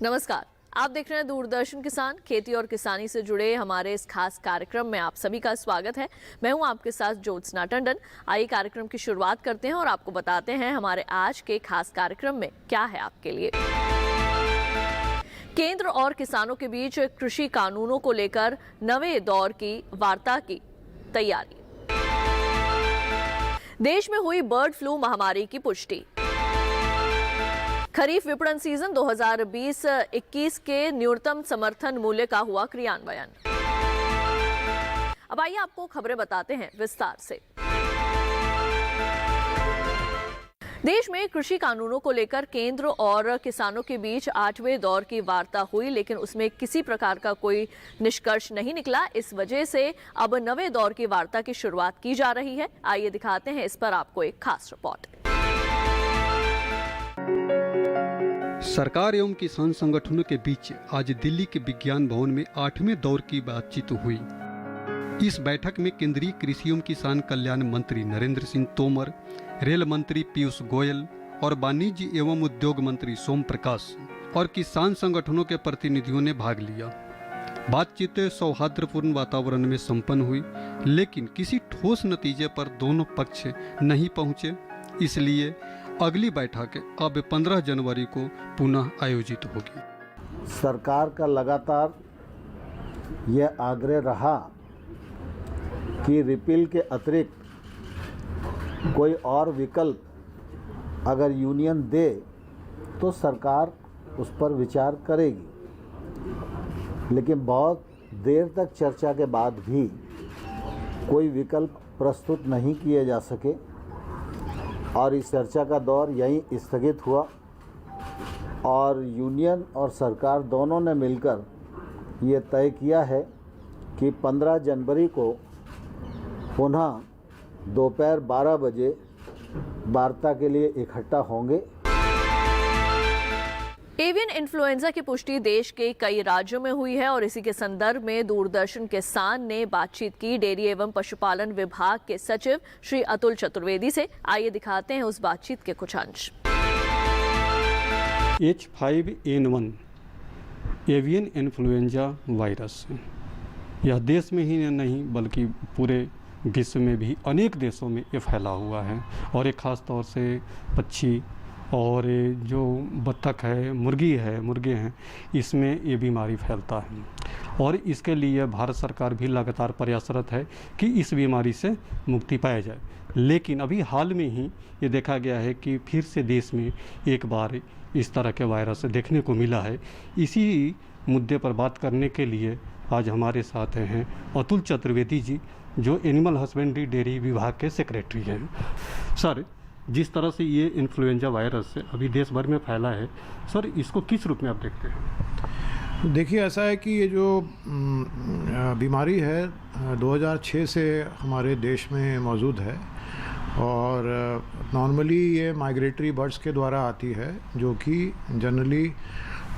नमस्कार, आप देख रहे हैं दूरदर्शन किसान। खेती और किसानी से जुड़े हमारे इस खास कार्यक्रम में आप सभी का स्वागत है। मैं हूं आपके साथ ज्योत्सना टंडन। आइए कार्यक्रम की शुरुआत करते हैं और आपको बताते हैं हमारे आज के खास कार्यक्रम में क्या है आपके लिए। केंद्र और किसानों के बीच कृषि कानूनों को लेकर नवे दौर की वार्ता की तैयारी। देश में हुई बर्ड फ्लू महामारी की पुष्टि। खरीफ विपणन सीजन 2020-21 के न्यूनतम समर्थन मूल्य का हुआ क्रियान्वयन। अब आइए आपको खबरें बताते हैं विस्तार से। देश में कृषि कानूनों को लेकर केंद्र और किसानों के बीच 8वें दौर की वार्ता हुई, लेकिन उसमें किसी प्रकार का कोई निष्कर्ष नहीं निकला। इस वजह से अब नवे दौर की वार्ता की शुरुआत की जा रही है। आइए दिखाते हैं इस पर आपको एक खास रिपोर्ट। सरकार एवं किसान संगठनों के बीच आज दिल्ली के विज्ञान भवन में 8वें दौर की बातचीत हुई। इस बैठक में केंद्रीय कृषि एवं किसान कल्याण मंत्री नरेंद्र सिंह तोमर, रेल मंत्री पीयूष गोयल और वाणिज्य एवं उद्योग मंत्री सोम प्रकाश और किसान संगठनों के प्रतिनिधियों ने भाग लिया। बातचीत सौहार्दपूर्ण वातावरण में संपन्न हुई, लेकिन किसी ठोस नतीजे पर दोनों पक्ष नहीं पहुंचे। इसलिए अगली बैठक अब 15 जनवरी को पुनः आयोजित होगी। सरकार का लगातार यह आग्रह रहा कि रिपील के अतिरिक्त कोई और विकल्प अगर यूनियन दे तो सरकार उस पर विचार करेगी, लेकिन बहुत देर तक चर्चा के बाद भी कोई विकल्प प्रस्तुत नहीं किए जा सके और इस चर्चा का दौर यहीं स्थगित हुआ और यूनियन और सरकार दोनों ने मिलकर ये तय किया है कि 15 जनवरी को पुनः दोपहर 12 बजे वार्ता के लिए इकट्ठा होंगे। एवियन इन्फ्लुएंजा की पुष्टि देश के कई राज्यों में हुई है और इसी के संदर्भ में दूरदर्शन किसान ने बातचीत की डेयरी एवं पशुपालन विभाग के सचिव श्री अतुल चतुर्वेदी से। आइए दिखाते हैं उस बातचीत के कुछ अंश। H5N1 एवियन इन्फ्लुएंजा वायरस, यह देश में ही नहीं बल्कि पूरे विश्व में भी अनेक देशों में ये फैला हुआ है और एक ख़ास तौर से पक्षी और जो बत्तख है, मुर्गे हैं, इसमें ये बीमारी फैलता है और इसके लिए भारत सरकार भी लगातार प्रयासरत है कि इस बीमारी से मुक्ति पाया जाए। लेकिन अभी हाल में ही ये देखा गया है कि फिर से देश में एक बार इस तरह के वायरस देखने को मिला है। इसी मुद्दे पर बात करने के लिए आज हमारे साथ हैं अतुल चतुर्वेदी जी, जो एनिमल हस्बेंड्री डेयरी विभाग के सेक्रेटरी हैं। सर, जिस तरह से ये इन्फ्लुएंजा वायरस अभी देश भर में फैला है, सर इसको किस रूप में आप देखते हैं? देखिए, ऐसा है कि ये जो बीमारी है 2006 से हमारे देश में मौजूद है और नॉर्मली ये माइग्रेटरी बर्ड्स के द्वारा आती है, जो कि जनरली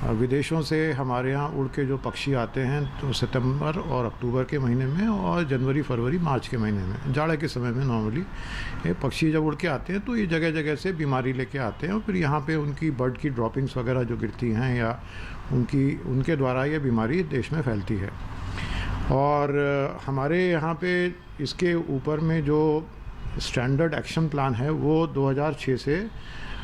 विदेशों से हमारे यहाँ उड़ के जो पक्षी आते हैं तो सितंबर और अक्टूबर के महीने में और जनवरी, फरवरी, मार्च के महीने में, जाड़े के समय में नॉर्मली ये पक्षी जब उड़ के आते हैं तो ये जगह जगह से बीमारी लेके आते हैं और फिर यहाँ पे उनकी बर्ड की ड्रॉपिंग्स वगैरह जो गिरती हैं या उनके द्वारा ये बीमारी देश में फैलती है। और हमारे यहाँ पे इसके ऊपर में जो स्टैंडर्ड एक्शन प्लान है वो 2006 से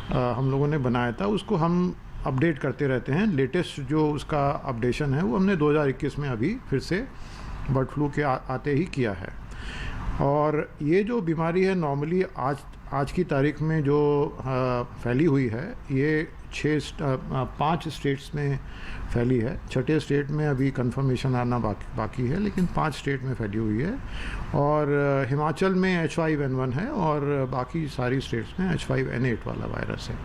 हम लोगों ने बनाया था, उसको हम अपडेट करते रहते हैं। लेटेस्ट जो उसका अपडेशन है वो हमने 2021 में अभी फिर से बर्ड फ्लू के आते ही किया है। और ये जो बीमारी है नॉर्मली आज की तारीख में जो फैली हुई है, ये 5 स्टेट्स में फैली है। 6ठे स्टेट में अभी कंफर्मेशन आना बाकी है, लेकिन 5 स्टेट में फैली हुई है। और हिमाचल में H5N1 है और बाकी सारी स्टेट्स में H5N8 वाला वायरस है।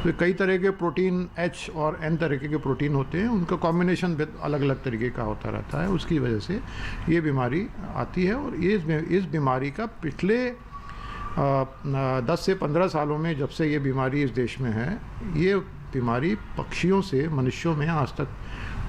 तो कई तरह के प्रोटीन H और N तरीके के प्रोटीन होते हैं, उनका कॉम्बिनेशन अलग अलग तरीके का होता रहता है। उसकी वजह से ये बीमारी आती है और इस बीमारी का पिछले 10 से 15 सालों में जब से ये बीमारी इस देश में है, ये बीमारी पक्षियों से मनुष्यों में आज तक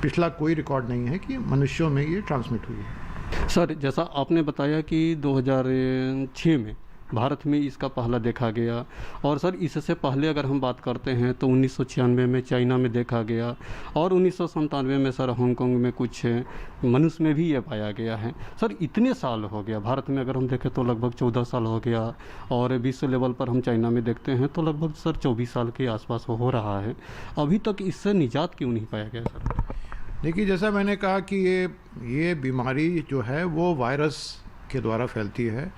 पिछला कोई रिकॉर्ड नहीं है कि मनुष्यों में ये ट्रांसमिट हुई है। सर, जैसा आपने बताया कि 2006 में भारत में इसका पहला देखा गया। और सर इससे पहले अगर हम बात करते हैं तो 1996 में चाइना में देखा गया और 1997 में सर हांगकांग में कुछ मनुष्य में भी ये पाया गया है। सर इतने साल हो गया, भारत में अगर हम देखें तो लगभग 14 साल हो गया और विश्व लेवल पर हम चाइना में देखते हैं तो लगभग सर 24 साल के आसपास हो रहा है। अभी तक इससे निजात क्यों नहीं पाया गया सर? देखिए, जैसा मैंने कहा कि ये बीमारी जो है वो वायरस के द्वारा फैलती है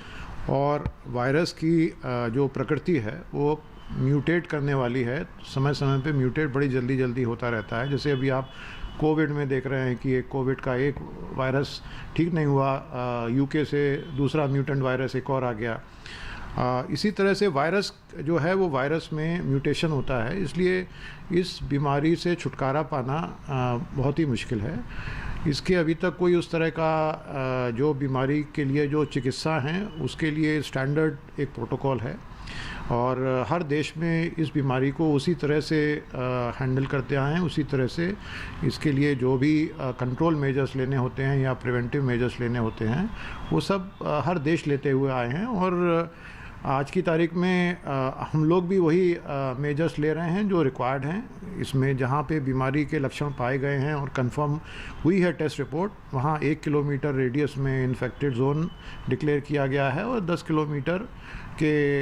और वायरस की जो प्रकृति है वो म्यूटेट करने वाली है। समय समय पे म्यूटेट बड़ी जल्दी जल्दी होता रहता है। जैसे अभी आप कोविड में देख रहे हैं कि एक कोविड का एक वायरस ठीक नहीं हुआ, यूके से दूसरा म्यूटेंट वायरस एक और आ गया। इसी तरह से वायरस जो है वो वायरस में म्यूटेशन होता है, इसलिए इस बीमारी से छुटकारा पाना बहुत ही मुश्किल है। इसके अभी तक कोई उस तरह का जो बीमारी के लिए जो चिकित्सा हैं उसके लिए स्टैंडर्ड एक प्रोटोकॉल है और हर देश में इस बीमारी को उसी तरह से हैंडल करते आए हैं। उसी तरह से इसके लिए जो भी कंट्रोल मेजर्स लेने होते हैं या प्रिवेंटिव मेजर्स लेने होते हैं वो सब हर देश लेते हुए आए हैं और आज की तारीख में हम लोग भी वही मेजर्स ले रहे हैं जो रिक्वायर्ड हैं। इसमें जहाँ पे बीमारी के लक्षण पाए गए हैं और कंफर्म हुई है टेस्ट रिपोर्ट, वहाँ 1 किलोमीटर रेडियस में इन्फेक्टेड जोन डिक्लेयर किया गया है और 10 किलोमीटर के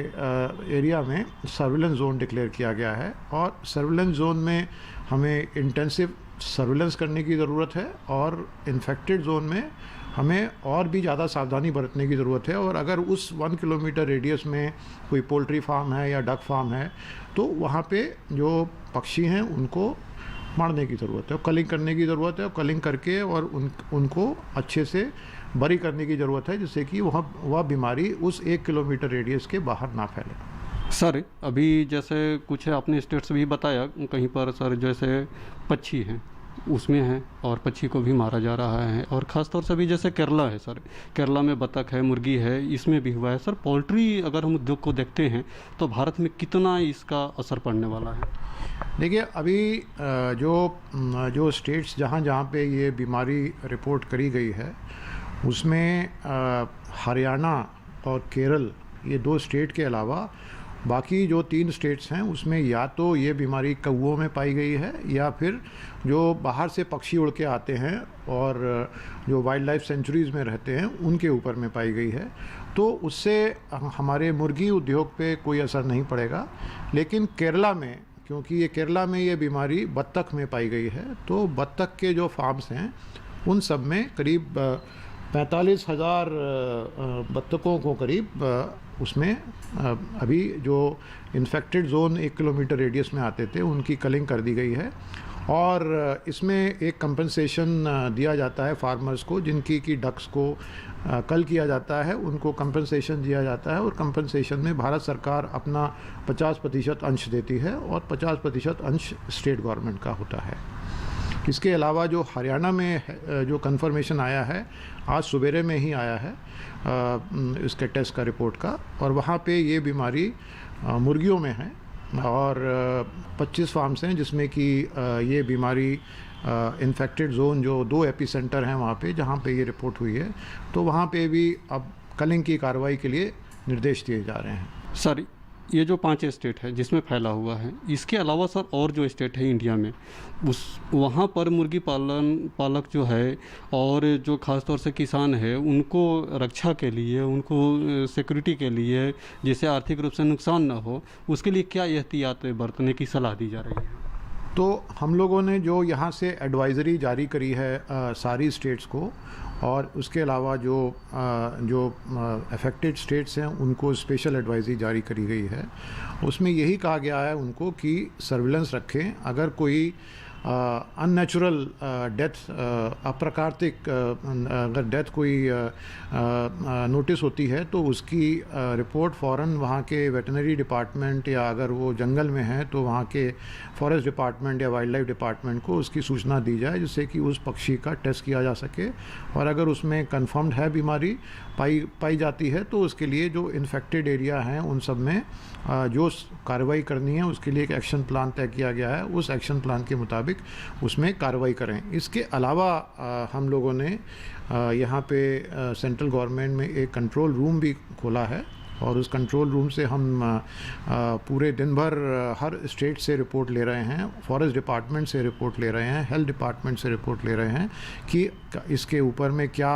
एरिया में सर्विलेंस जोन डिक्लेयर किया गया है। और सर्विलेंस जोन में हमें इंटेंसिव सर्विलेंस करने की ज़रूरत है और इन्फेक्टेड जोन में हमें और भी ज़्यादा सावधानी बरतने की ज़रूरत है। और अगर उस 1 किलोमीटर रेडियस में कोई पोल्ट्री फार्म है या डक फार्म है तो वहाँ पे जो पक्षी हैं उनको मारने की ज़रूरत है, कलिंग करने की ज़रूरत है और कलिंग करके और उनको अच्छे से बरी करने की ज़रूरत है जिससे कि वह बीमारी उस 1 किलोमीटर रेडियस के बाहर ना फैले। सर अभी जैसे कुछ आपने स्टेट्स भी बताया कहीं पर सर जैसे पक्षी हैं उसमें है और पक्षी को भी मारा जा रहा है और ख़ासतौर से भी जैसे केरला है सर, केरला में बतख है, मुर्गी है, इसमें भी हुआ है। सर पोल्ट्री अगर हम उद्योग को देखते हैं तो भारत में कितना इसका असर पड़ने वाला है? देखिए, अभी जो स्टेट्स जहाँ पे ये बीमारी रिपोर्ट करी गई है उसमें हरियाणा और केरल, ये 2 स्टेट के अलावा बाकी जो 3 स्टेट्स हैं उसमें या तो ये बीमारी कौओं में पाई गई है या फिर जो बाहर से पक्षी उड़ के आते हैं और जो वाइल्ड लाइफ सेंचुरीज़ में रहते हैं उनके ऊपर में पाई गई है। तो उससे हमारे मुर्गी उद्योग पे कोई असर नहीं पड़ेगा। लेकिन केरला में, क्योंकि केरला में ये बीमारी बत्तख में पाई गई है, तो बत्तख के जो फार्म्स हैं उन सब में करीब 45,000 बत्तखों को करीब उसमें अभी जो इन्फेक्टेड जोन 1 किलोमीटर रेडियस में आते थे उनकी कलिंग कर दी गई है। और इसमें एक कंपनसेशन दिया जाता है फार्मर्स को, जिनकी की डक्स को कल किया जाता है उनको कंपनसेशन दिया जाता है और कंपनसेशन में भारत सरकार अपना 50% अंश देती है और 50% अंश स्टेट गवर्नमेंट का होता है। इसके अलावा जो हरियाणा में जो कंफर्मेशन आया है, आज सवेरे में ही आया है इसके टेस्ट का रिपोर्ट का, और वहाँ पे ये बीमारी मुर्गियों में है और 25 फार्म्स हैं जिसमें कि ये बीमारी इन्फेक्टेड जोन जो 2 एपिसेंटर हैं वहाँ पे जहाँ पे ये रिपोर्ट हुई है, तो वहाँ पे भी अब कलिंग की कार्रवाई के लिए निर्देश दिए जा रहे हैं। सर ये जो 5 स्टेट है जिसमें फैला हुआ है, इसके अलावा सर और जो स्टेट है इंडिया में वहाँ पर मुर्गी पालक जो है और जो ख़ास तौर से किसान है उनको रक्षा के लिए, उनको सिक्योरिटी के लिए, जिससे आर्थिक रूप से नुकसान ना हो, उसके लिए क्या एहतियात बरतने की सलाह दी जा रही है? तो हम लोगों ने जो यहाँ से एडवाइज़री जारी करी है सारी स्टेट्स को, और उसके अलावा जो अफेक्टेड स्टेट्स हैं उनको स्पेशल एडवाइजरी जारी करी गई है। उसमें यही कहा गया है उनको कि सर्विलेंस रखें। अगर कोई अननेचुरल डेथ, अप्राकृतिक अगर डेथ कोई नोटिस होती है तो उसकी रिपोर्ट फ़ौरन वहाँ के वेटनरी डिपार्टमेंट या अगर वो जंगल में है तो वहाँ के फॉरेस्ट डिपार्टमेंट या वाइल्ड लाइफ डिपार्टमेंट को उसकी सूचना दी जाए, जिससे कि उस पक्षी का टेस्ट किया जा सके, और अगर उसमें कंफर्म्ड है बीमारी पाई जाती है तो उसके लिए जो इन्फेक्टेड एरिया हैं उन सब में जो कार्रवाई करनी है उसके लिए एक एक्शन प्लान तय किया गया है। उस एक्शन प्लान के मुताबिक उसमें कार्रवाई करें। इसके अलावा हम लोगों ने यहाँ पे सेंट्रल गवर्नमेंट में एक कंट्रोल रूम भी खोला है और उस कंट्रोल रूम से हम पूरे दिन भर हर स्टेट से रिपोर्ट ले रहे हैं, फॉरेस्ट डिपार्टमेंट से रिपोर्ट ले रहे हैं, हेल्थ डिपार्टमेंट से रिपोर्ट ले रहे हैं कि इसके ऊपर में क्या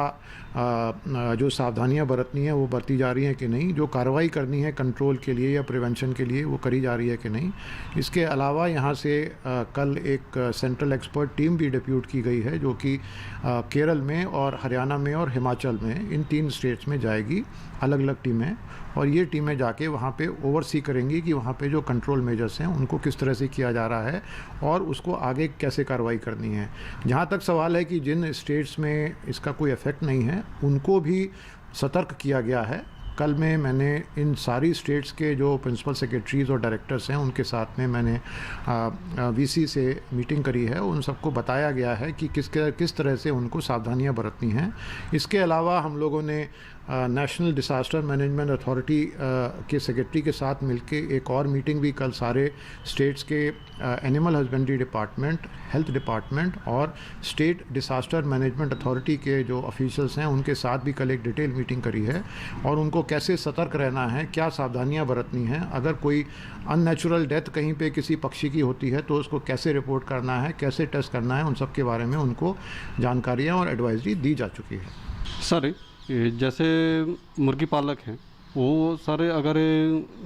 जो सावधानियां बरतनी है वो बरती जा रही हैं कि नहीं, जो कार्रवाई करनी है कंट्रोल के लिए या प्रिवेंशन के लिए वो करी जा रही है कि नहीं। इसके अलावा यहाँ से कल एक सेंट्रल एक्सपर्ट टीम भी डिप्यूट की गई है जो कि केरल में और हरियाणा में और हिमाचल में, इन 3 स्टेट्स में जाएगी, अलग अलग टीमें, और ये टीमें जाके वहाँ पे ओवरसी करेंगी कि वहाँ पे जो कंट्रोल मेजर्स हैं उनको किस तरह से किया जा रहा है और उसको आगे कैसे कार्रवाई करनी है। जहाँ तक सवाल है कि जिन स्टेट्स में इसका कोई इफ़ेक्ट नहीं है उनको भी सतर्क किया गया है। कल में मैंने इन सारी स्टेट्स के जो प्रिंसिपल सेक्रेटरीज़ और डायरेक्टर्स हैं उनके साथ में मैंने वीसी से मीटिंग करी है। उन सबको बताया गया है कि किस तरह से उनको सावधानियां बरतनी हैं। इसके अलावा हम लोगों ने नेशनल डिसास्टर मैनेजमेंट अथॉरिटी के सेक्रेटरी के साथ मिलके एक और मीटिंग भी कल सारे स्टेट्स के animal husbandry department, health department और स्टेट डिसास्टर मैनेजमेंट अथॉरिटी के जो ऑफिशियल्स हैं उनके साथ भी कल एक डिटेल मीटिंग करी है और उनको कैसे सतर्क रहना है, क्या सावधानियां बरतनी हैं, अगर कोई अननेचुरल डेथ कहीं पे किसी पक्षी की होती है तो उसको कैसे रिपोर्ट करना है, कैसे टेस्ट करना है, उन सब के बारे में उनको जानकारियाँ और एडवाइजरी दी जा चुकी है। सर जैसे मुर्गी पालक हैं वो सर अगर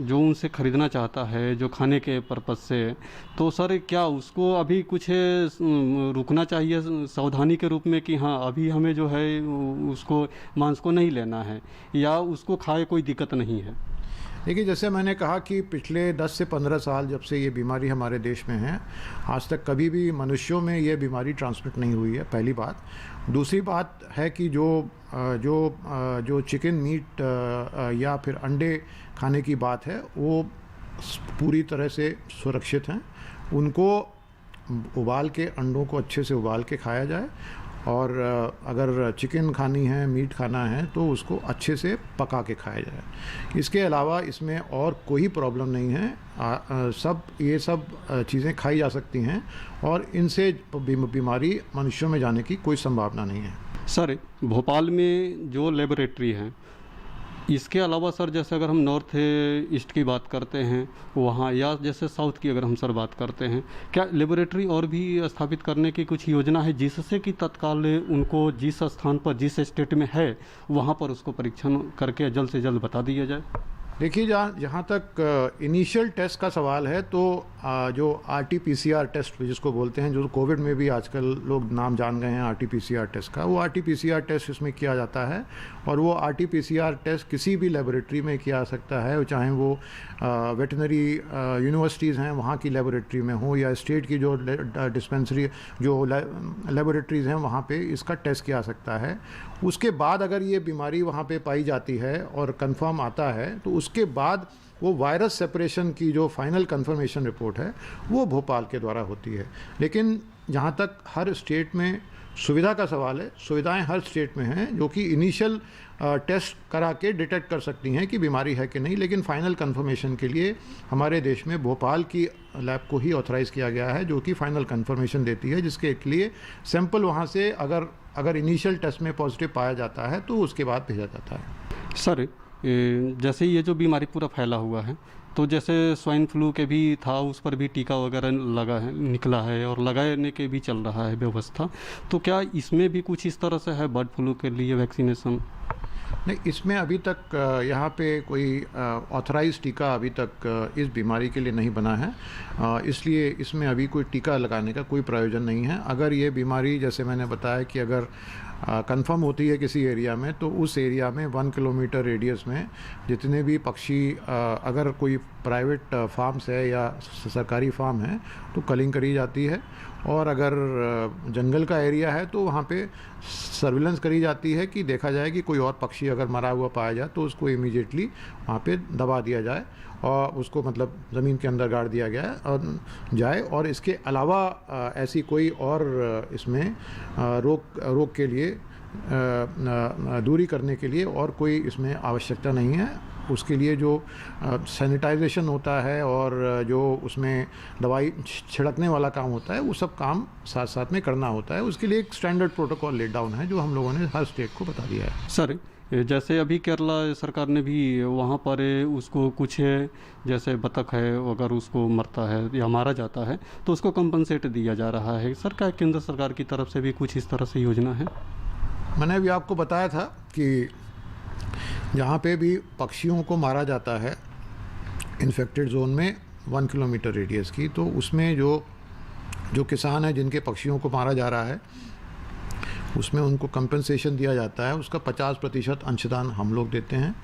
जो उनसे ख़रीदना चाहता है जो खाने के पर्पज़ से, तो सर क्या उसको अभी कुछ रुकना चाहिए सावधानी के रूप में कि हाँ अभी हमें जो है उसको मांस को नहीं लेना है या उसको खाए कोई दिक्कत नहीं है? देखिए, जैसे मैंने कहा कि पिछले 10 से 15 साल जब से ये बीमारी हमारे देश में है, आज तक कभी भी मनुष्यों में ये बीमारी ट्रांसमिट नहीं हुई है, पहली बात। दूसरी बात है कि जो चिकन मीट या फिर अंडे खाने की बात है वो पूरी तरह से सुरक्षित हैं। उनको उबाल के, अंडों को अच्छे से उबाल के खाया जाए और अगर चिकन खानी है, मीट खाना है तो उसको अच्छे से पका के खाया जाए। इसके अलावा इसमें और कोई प्रॉब्लम नहीं है। ये सब चीज़ें खाई जा सकती हैं और इनसे बीमारी मनुष्यों में जाने की कोई संभावना नहीं है। सर भोपाल में जो लेबोरेटरी हैं, इसके अलावा सर जैसे अगर हम नॉर्थ ईस्ट की बात करते हैं वहाँ, या जैसे साउथ की अगर हम सर बात करते हैं, क्या लेबोरेटरी और भी स्थापित करने की कुछ योजना है जिससे कि तत्काल उनको जिस स्थान पर, जिस स्टेट में है वहाँ पर उसको परीक्षण करके जल्द से जल्द बता दिया जाए? देखिए, जहाँ तक इनिशियल टेस्ट का सवाल है तो जो RT-PCR टेस्ट जिसको बोलते हैं, जो कोविड में भी आजकल लोग नाम जान गए हैं RT-PCR टेस्ट का, वो RT-PCR टेस्ट इसमें किया जाता है और वो RT-PCR टेस्ट किसी भी लेबोरेटरी में किया जा सकता है, चाहे वो वेटनरी यूनिवर्सिटीज़ हैं वहाँ की लेबोरेटरी में हो या स्टेट की जो डिस्पेंसरी जो लेबोरेटरीज़ हैं वहाँ पे इसका टेस्ट किया जा सकता है। उसके बाद अगर ये बीमारी वहाँ पे पाई जाती है और कंफर्म आता है तो उसके बाद वो वायरस सेपरेशन की जो फाइनल कंफर्मेशन रिपोर्ट है वो भोपाल के द्वारा होती है। लेकिन जहाँ तक हर स्टेट में सुविधा का सवाल है, सुविधाएं हर स्टेट में हैं जो कि इनिशियल टेस्ट करा के डिटेक्ट कर सकती हैं कि बीमारी है कि नहीं, लेकिन फाइनल कंफर्मेशन के लिए हमारे देश में भोपाल की लैब को ही ऑथराइज़ किया गया है जो कि फाइनल कंफर्मेशन देती है, जिसके लिए सैंपल वहाँ से अगर इनिशियल टेस्ट में पॉजिटिव पाया जाता है तो उसके बाद भेजा जाता है। सर जैसे ये जो बीमारी पूरा फैला हुआ है, तो जैसे स्वाइन फ्लू के भी था, उस पर भी टीका वगैरह निकला है और लगाने के भी चल रहा है व्यवस्था, तो क्या इसमें भी कुछ इस तरह से है बर्ड फ्लू के लिए वैक्सीनेशन? नहीं, इसमें अभी तक यहाँ पे कोई ऑथराइज टीका अभी तक इस बीमारी के लिए नहीं बना है, इसलिए इसमें अभी कोई टीका लगाने का कोई प्रयोजन नहीं है। अगर ये बीमारी, जैसे मैंने बताया कि अगर कंफर्म होती है किसी एरिया में तो उस एरिया में 1 किलोमीटर रेडियस में जितने भी पक्षी, अगर कोई प्राइवेट फार्म्स है या सरकारी फार्म है तो कलिंग करी जाती है, और अगर जंगल का एरिया है तो वहाँ पे सर्विलेंस करी जाती है कि देखा जाए कि कोई और पक्षी अगर मरा हुआ पाया जाए तो उसको इमीडिएटली वहाँ पे दबा दिया जाए और उसको मतलब ज़मीन के अंदर गाड़ दिया गया जाए। और इसके अलावा ऐसी कोई और इसमें रोग के लिए दूरी करने के लिए और कोई इसमें आवश्यकता नहीं है। उसके लिए जो सैनिटाइजेशन होता है और जो उसमें दवाई छिड़कने वाला काम होता है वो सब काम साथ साथ में करना होता है। उसके लिए एक स्टैंडर्ड प्रोटोकॉल लेट डाउन है जो हम लोगों ने हर स्टेट को बता दिया है। सर जैसे अभी केरला सरकार ने भी वहाँ पर उसको कुछ जैसे बतख है अगर उसको मरता है या मारा जाता है तो उसको कंपनसेट दिया जा रहा है। सरकार केंद्र सरकार की तरफ से भी कुछ इस तरह से योजना है। मैंने अभी आपको बताया था कि जहाँ पे भी पक्षियों को मारा जाता है इन्फेक्टेड जोन में 1 किलोमीटर रेडियस की, तो उसमें जो किसान हैं जिनके पक्षियों को मारा जा रहा है उसमें उनको कंपनसेशन दिया जाता है। उसका 50% अंशदान हम लोग देते हैं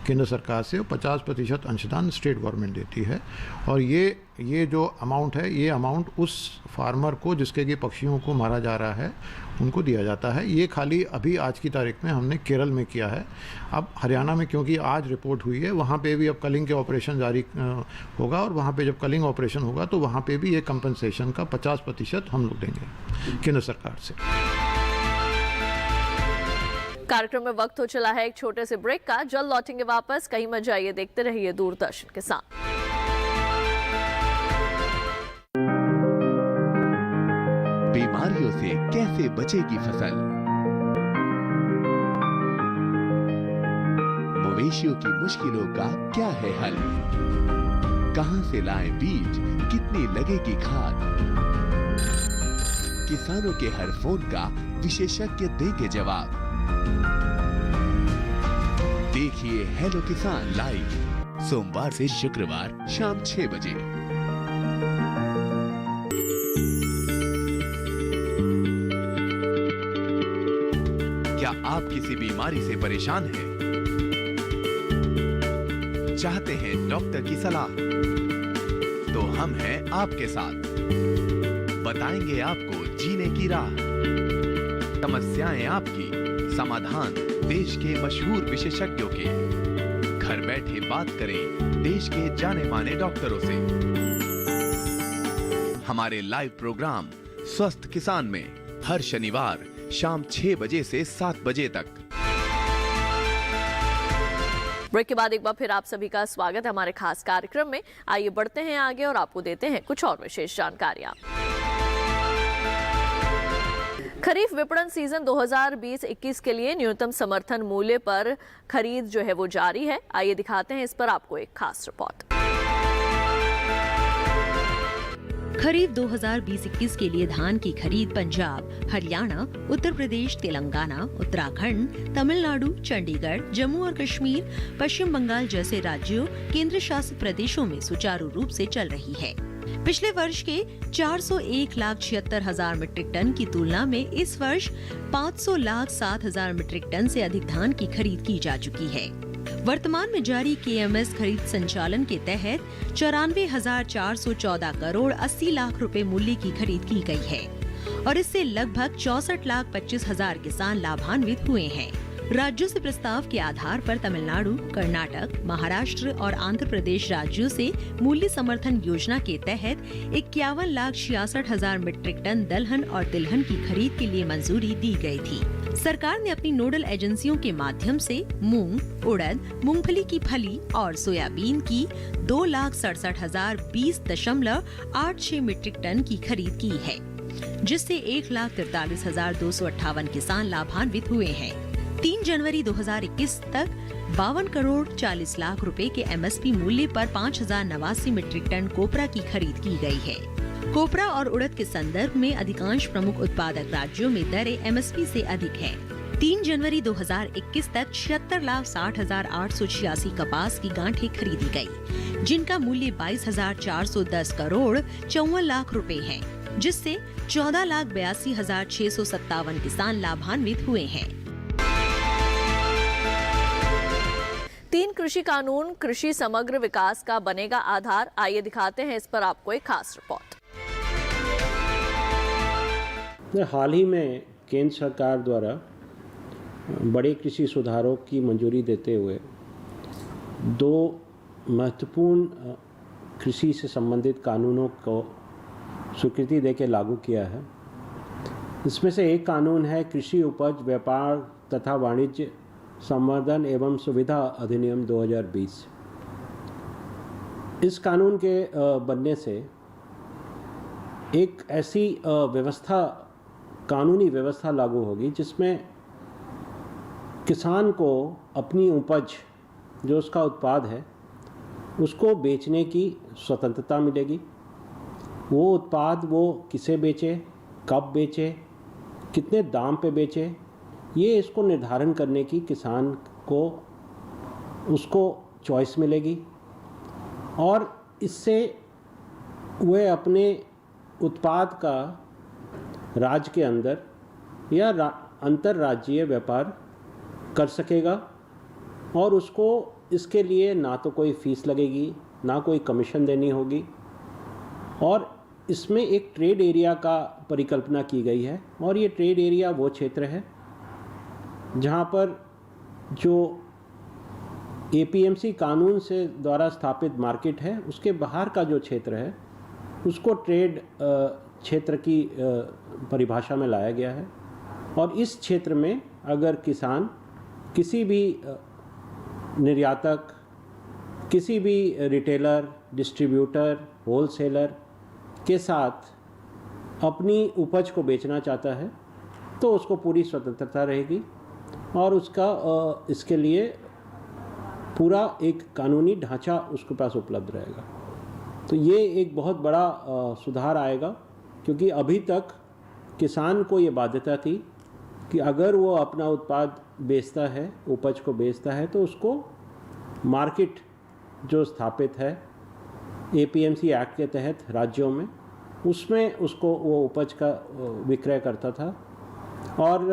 केंद्र सरकार से और 50% अंशदान स्टेट गवर्नमेंट देती है। और ये जो अमाउंट है ये अमाउंट उस फार्मर को जिसके कि पक्षियों को मारा जा रहा है उनको दिया जाता है। ये खाली अभी आज की तारीख में हमने केरल में किया है। अब हरियाणा में क्योंकि आज रिपोर्ट हुई है वहाँ पे भी अब कलिंग के ऑपरेशन जारी होगा और वहाँ पे जब कलिंग ऑपरेशन होगा तो वहाँ पे भी ये कंपनसेशन का 50% हम लोग देंगे केंद्र सरकार से। कार्यक्रम में वक्त हो चला है एक छोटे से ब्रेक का। जल्द लौटेंगे वापस, कहीं मत जाइए, देखते रहिए दूरदर्शन के साथ। बीमारियों से कैसे बचेगी फसल, मवेशियों की मुश्किलों का क्या है हल, कहां से लाएं बीज, कितनी लगेगी खाद, किसानों के हर फोन का विशेषज्ञ देंगे जवाब। देखिए हेलो किसान लाइव सोमवार से शुक्रवार शाम 6 बजे। क्या आप किसी बीमारी से परेशान हैं? चाहते हैं डॉक्टर की सलाह? तो हम हैं आपके साथ, बताएंगे आपको जीने की राह। समस्याएं आपकी, समाधान देश के मशहूर विशेषज्ञों के। घर बैठे बात करें देश के जाने माने डॉक्टरों से। हमारे लाइव प्रोग्राम स्वस्थ किसान में हर शनिवार शाम 6 बजे से 7 बजे तक। ब्रेक के बाद एक बार फिर आप सभी का स्वागत है हमारे खास कार्यक्रम में। आइए बढ़ते हैं आगे और आपको देते हैं कुछ और विशेष जानकारियां। खरीफ विपणन सीजन 2020-21 के लिए न्यूनतम समर्थन मूल्य पर खरीद जो है वो जारी है। आइए दिखाते हैं इस पर आपको एक खास रिपोर्ट। खरीफ 2020-21 के लिए धान की खरीद पंजाब, हरियाणा, उत्तर प्रदेश, तेलंगाना, उत्तराखंड, तमिलनाडु, चंडीगढ़, जम्मू और कश्मीर, पश्चिम बंगाल जैसे राज्यों, केंद्र शासित प्रदेशों में सुचारू रूप से चल रही है। पिछले वर्ष के 401,76,000 मीट्रिक टन की तुलना में इस वर्ष 500,07,000 मीट्रिक टन से अधिक धान की खरीद की जा चुकी है। वर्तमान में जारी केएमएस खरीद संचालन के तहत 94,414 करोड़ 80 लाख रुपए मूल्य की खरीद की गई है और इससे लगभग 64,25,000 किसान लाभान्वित हुए हैं। राज्यों से प्रस्ताव के आधार पर तमिलनाडु, कर्नाटक, महाराष्ट्र और आंध्र प्रदेश राज्यों से मूल्य समर्थन योजना के तहत 51,66,000 मीट्रिक टन दलहन और तिलहन की खरीद के लिए मंजूरी दी गई थी। सरकार ने अपनी नोडल एजेंसियों के माध्यम से मूंग, उड़द, मूंगफली की फली और सोयाबीन की 2,67,020.86 मीट्रिक टन की खरीद की है, जिससे 1,43,258 किसान लाभान्वित हुए हैं। 3 जनवरी 2021 तक 52 करोड़ 40 लाख रुपए के एमएसपी मूल्य पर 5,089 मीट्रिक टन कोपरा की खरीद की गई है। कोपरा और उड़द के संदर्भ में अधिकांश प्रमुख उत्पादक राज्यों में दरें एमएसपी से अधिक है। 3 जनवरी 2021 तक 76,60,886 कपास की गांठें खरीदी गई, जिनका मूल्य 22,410 करोड़ 54 लाख रुपए है, जिससे 14,82,657 किसान लाभान्वित हुए हैं। 3 कृषि कानून कृषि समग्र विकास का बनेगा आधार। आइए दिखाते हैं इस पर आपको एक खास रिपोर्ट। हाल ही में केंद्र सरकार द्वारा बड़े कृषि सुधारों की मंजूरी देते हुए 2 महत्वपूर्ण कृषि से संबंधित कानूनों को स्वीकृति देकर लागू किया है। इसमें से एक कानून है कृषि उपज व्यापार तथा वाणिज्य संवर्धन एवं सुविधा अधिनियम 2020। इस कानून के बनने से एक ऐसी कानूनी व्यवस्था लागू होगी जिसमें किसान को अपनी उपज जो उसका उत्पाद है उसको बेचने की स्वतंत्रता मिलेगी। वो उत्पाद वो किसे बेचे, कब बेचे, कितने दाम पे बेचे, ये इसको निर्धारण करने की किसान को उसको चॉइस मिलेगी और इससे वह अपने उत्पाद का राज्य के अंदर या अंतर्राज्यीय व्यापार कर सकेगा और उसको इसके लिए ना तो कोई फीस लगेगी, ना कोई कमीशन देनी होगी। और इसमें एक ट्रेड एरिया का परिकल्पना की गई है और ये ट्रेड एरिया वो क्षेत्र है जहाँ पर जो APMC कानून से द्वारा स्थापित मार्केट है उसके बाहर का जो क्षेत्र है उसको ट्रेड क्षेत्र की परिभाषा में लाया गया है। और इस क्षेत्र में अगर किसान किसी भी निर्यातक, किसी भी रिटेलर, डिस्ट्रीब्यूटर, होलसेलर के साथ अपनी उपज को बेचना चाहता है तो उसको पूरी स्वतंत्रता रहेगी और उसका इसके लिए पूरा एक कानूनी ढांचा उसके पास उपलब्ध रहेगा। तो ये एक बहुत बड़ा सुधार आएगा, क्योंकि अभी तक किसान को ये बाध्यता थी कि अगर वो अपना उत्पाद बेचता है, उपज को बेचता है, तो उसको मार्केट जो स्थापित है APMC एक्ट के तहत राज्यों में, उसमें उसको वो उपज का विक्रय करता था और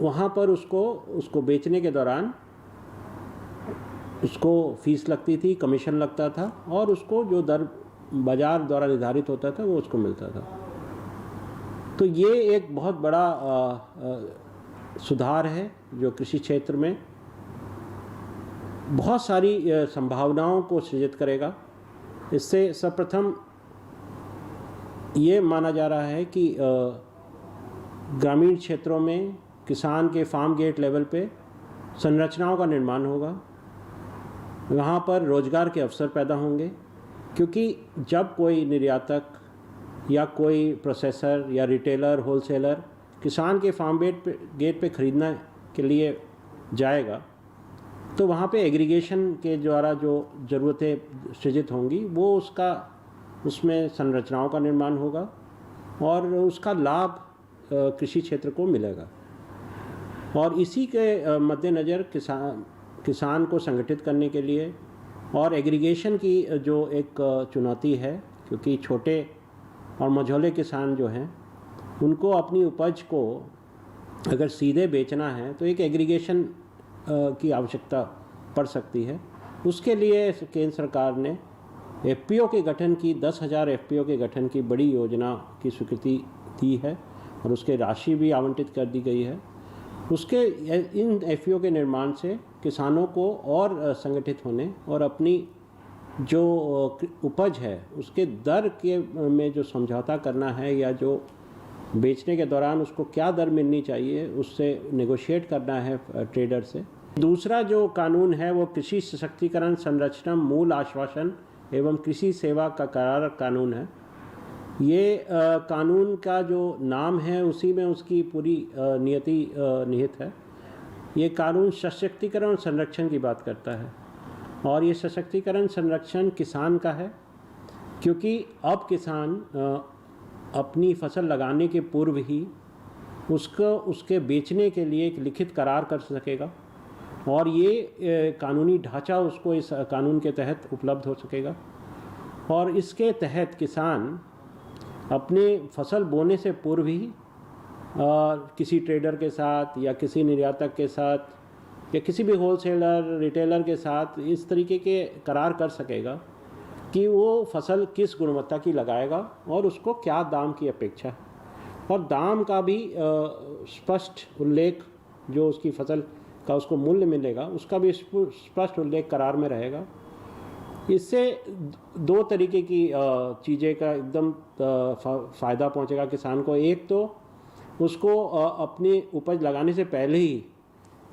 वहाँ पर उसको बेचने के दौरान उसको फीस लगती थी, कमीशन लगता था और उसको जो दर बाज़ार द्वारा निर्धारित होता था वो उसको मिलता था। तो ये एक बहुत बड़ा सुधार है जो कृषि क्षेत्र में बहुत सारी संभावनाओं को सृजित करेगा। इससे सर्वप्रथम ये माना जा रहा है कि ग्रामीण क्षेत्रों में किसान के फार्म गेट लेवल पे संरचनाओं का निर्माण होगा, वहाँ पर रोजगार के अवसर पैदा होंगे, क्योंकि जब कोई निर्यातक या कोई प्रोसेसर या रिटेलर, होलसेलर किसान के फार्म गेट पे ख़रीदने के लिए जाएगा तो वहाँ पे एग्रीगेशन के द्वारा जो ज़रूरतें सृजित होंगी वो उसमें संरचनाओं का निर्माण होगा और उसका लाभ कृषि क्षेत्र को मिलेगा। और इसी के मद्देनज़र किसान को संगठित करने के लिए और एग्रीगेशन की जो एक चुनौती है, क्योंकि छोटे और मझोले किसान जो हैं उनको अपनी उपज को अगर सीधे बेचना है तो एक एग्रीगेशन की आवश्यकता पड़ सकती है। उसके लिए केंद्र सरकार ने FPO के गठन की 10,000 FPO के गठन की बड़ी योजना की स्वीकृति दी है और उसके राशि भी आवंटित कर दी गई है। उसके इन FPO के निर्माण से किसानों को और संगठित होने और अपनी जो उपज है उसके दर के में जो समझौता करना है या जो बेचने के दौरान उसको क्या दर मिलनी चाहिए उससे नेगोशिएट करना है ट्रेडर से। दूसरा जो कानून है वो कृषि सशक्तिकरण संरचना मूल आश्वासन एवं कृषि सेवा का करार कानून है। ये कानून का जो नाम है उसी में उसकी पूरी नियति निहित है। ये कानून सशक्तिकरण और संरक्षण की बात करता है और ये सशक्तिकरण संरक्षण किसान का है, क्योंकि अब किसान अपनी फसल लगाने के पूर्व ही उसके बेचने के लिए एक लिखित करार कर सकेगा और ये कानूनी ढांचा उसको इस कानून के तहत उपलब्ध हो सकेगा। और इसके तहत किसान अपने फसल बोने से पूर्व ही किसी ट्रेडर के साथ या किसी निर्यातक के साथ या किसी भी होलसेलर रिटेलर के साथ इस तरीके के करार कर सकेगा कि वो फसल किस गुणवत्ता की लगाएगा और उसको क्या दाम की अपेक्षा है, और दाम का भी स्पष्ट उल्लेख, जो उसकी फसल का उसको मूल्य मिलेगा उसका भी स्पष्ट उल्लेख करार में रहेगा। इससे दो तरीके की चीज़ें का एकदम फ़ायदा पहुंचेगा किसान को। एक तो उसको अपनी उपज लगाने से पहले ही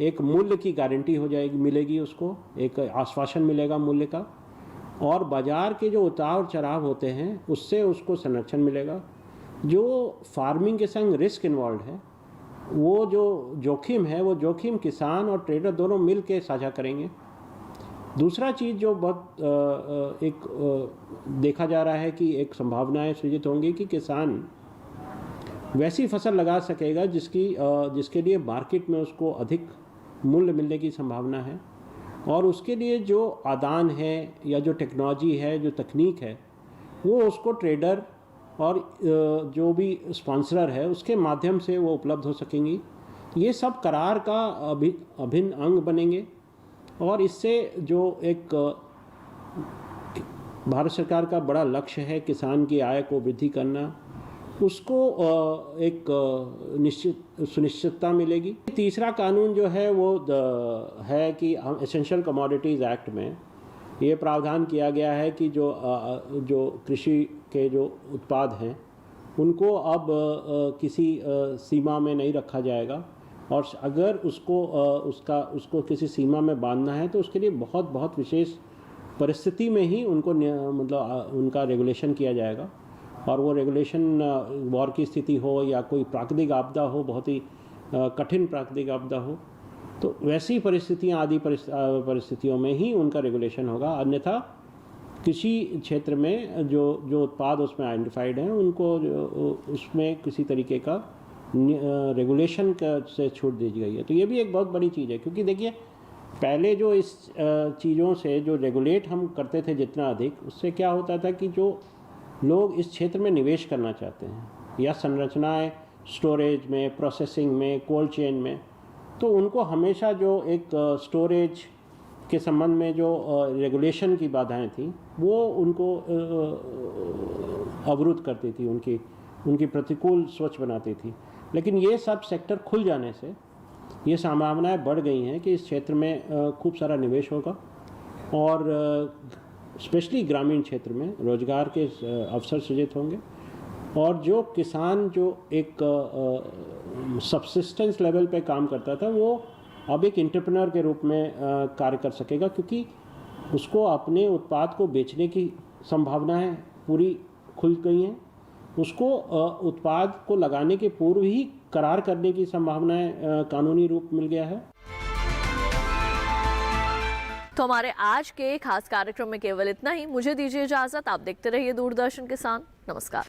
एक मूल्य की गारंटी हो जाएगी, मिलेगी, उसको एक आश्वासन मिलेगा मूल्य का, और बाज़ार के जो उतार चढ़ाव होते हैं उससे उसको संरक्षण मिलेगा। जो फार्मिंग के संग रिस्क इन्वॉल्व है वो जो जोखिम है, वो जोखिम किसान और ट्रेडर दोनों मिल के साझा करेंगे। दूसरा चीज़ जो बहुत देखा जा रहा है कि एक संभावनाएं सृजित होंगी कि किसान वैसी फसल लगा सकेगा जिसके लिए मार्केट में उसको अधिक मूल्य मिलने की संभावना है, और उसके लिए जो आदान है या जो टेक्नोलॉजी है, जो तकनीक है, वो उसको ट्रेडर और जो भी स्पॉन्सरर है उसके माध्यम से वो उपलब्ध हो सकेंगी। ये सब करार का अभिन्न अंग बनेंगे, और इससे जो एक भारत सरकार का बड़ा लक्ष्य है किसान की आय को वृद्धि करना, उसको एक निश्चित सुनिश्चितता मिलेगी। तीसरा कानून जो है वो है कि एसेंशियल कमोडिटीज़ एक्ट में ये प्रावधान किया गया है कि जो कृषि के जो उत्पाद हैं उनको अब किसी सीमा में नहीं रखा जाएगा, और अगर उसको किसी सीमा में बांधना है तो उसके लिए बहुत विशेष परिस्थिति में ही उनको मतलब उनका रेगुलेशन किया जाएगा। और वो रेगुलेशन वॉर की स्थिति हो या कोई प्राकृतिक आपदा हो, बहुत ही कठिन प्राकृतिक आपदा हो, तो वैसी परिस्थितियाँ आदि परिस्थितियों में ही उनका रेगुलेशन होगा। अन्यथा कृषि क्षेत्र में जो उत्पाद उसमें आइडेंटिफाइड हैं उनको उसमें किसी तरीके का रेगुलेशन से छूट दी गई है। तो ये भी एक बहुत बड़ी चीज़ है, क्योंकि देखिए पहले जो इस चीज़ों से जो रेगुलेट हम करते थे जितना अधिक, उससे क्या होता था कि जो लोग इस क्षेत्र में निवेश करना चाहते हैं या संरचनाएं स्टोरेज में, प्रोसेसिंग में, कोल्ड चेन में, तो उनको हमेशा जो एक स्टोरेज के संबंध में जो रेगुलेशन की बाधाएं थी वो उनको अवरुद्ध करती थी, उनकी प्रतिकूल सोच बनाती थी। लेकिन ये सब सेक्टर खुल जाने से ये संभावनाएं बढ़ गई हैं कि इस क्षेत्र में खूब सारा निवेश होगा, और स्पेशली ग्रामीण क्षेत्र में रोजगार के अवसर सृजित होंगे, और जो किसान जो एक सब्सिस्टेंस लेवल पे काम करता था वो अब एक एंटरप्रेन्योर के रूप में कार्य कर सकेगा, क्योंकि उसको अपने उत्पाद को बेचने की संभावनाएं पूरी खुल गई हैं। उसको उत्पाद को लगाने के पूर्व ही करार करने की संभावनाएं कानूनी रूप मिल गया है। तो हमारे आज के खास कार्यक्रम में केवल इतना ही। मुझे दीजिए इजाजत। आप देखते रहिए दूरदर्शन किसान। नमस्कार।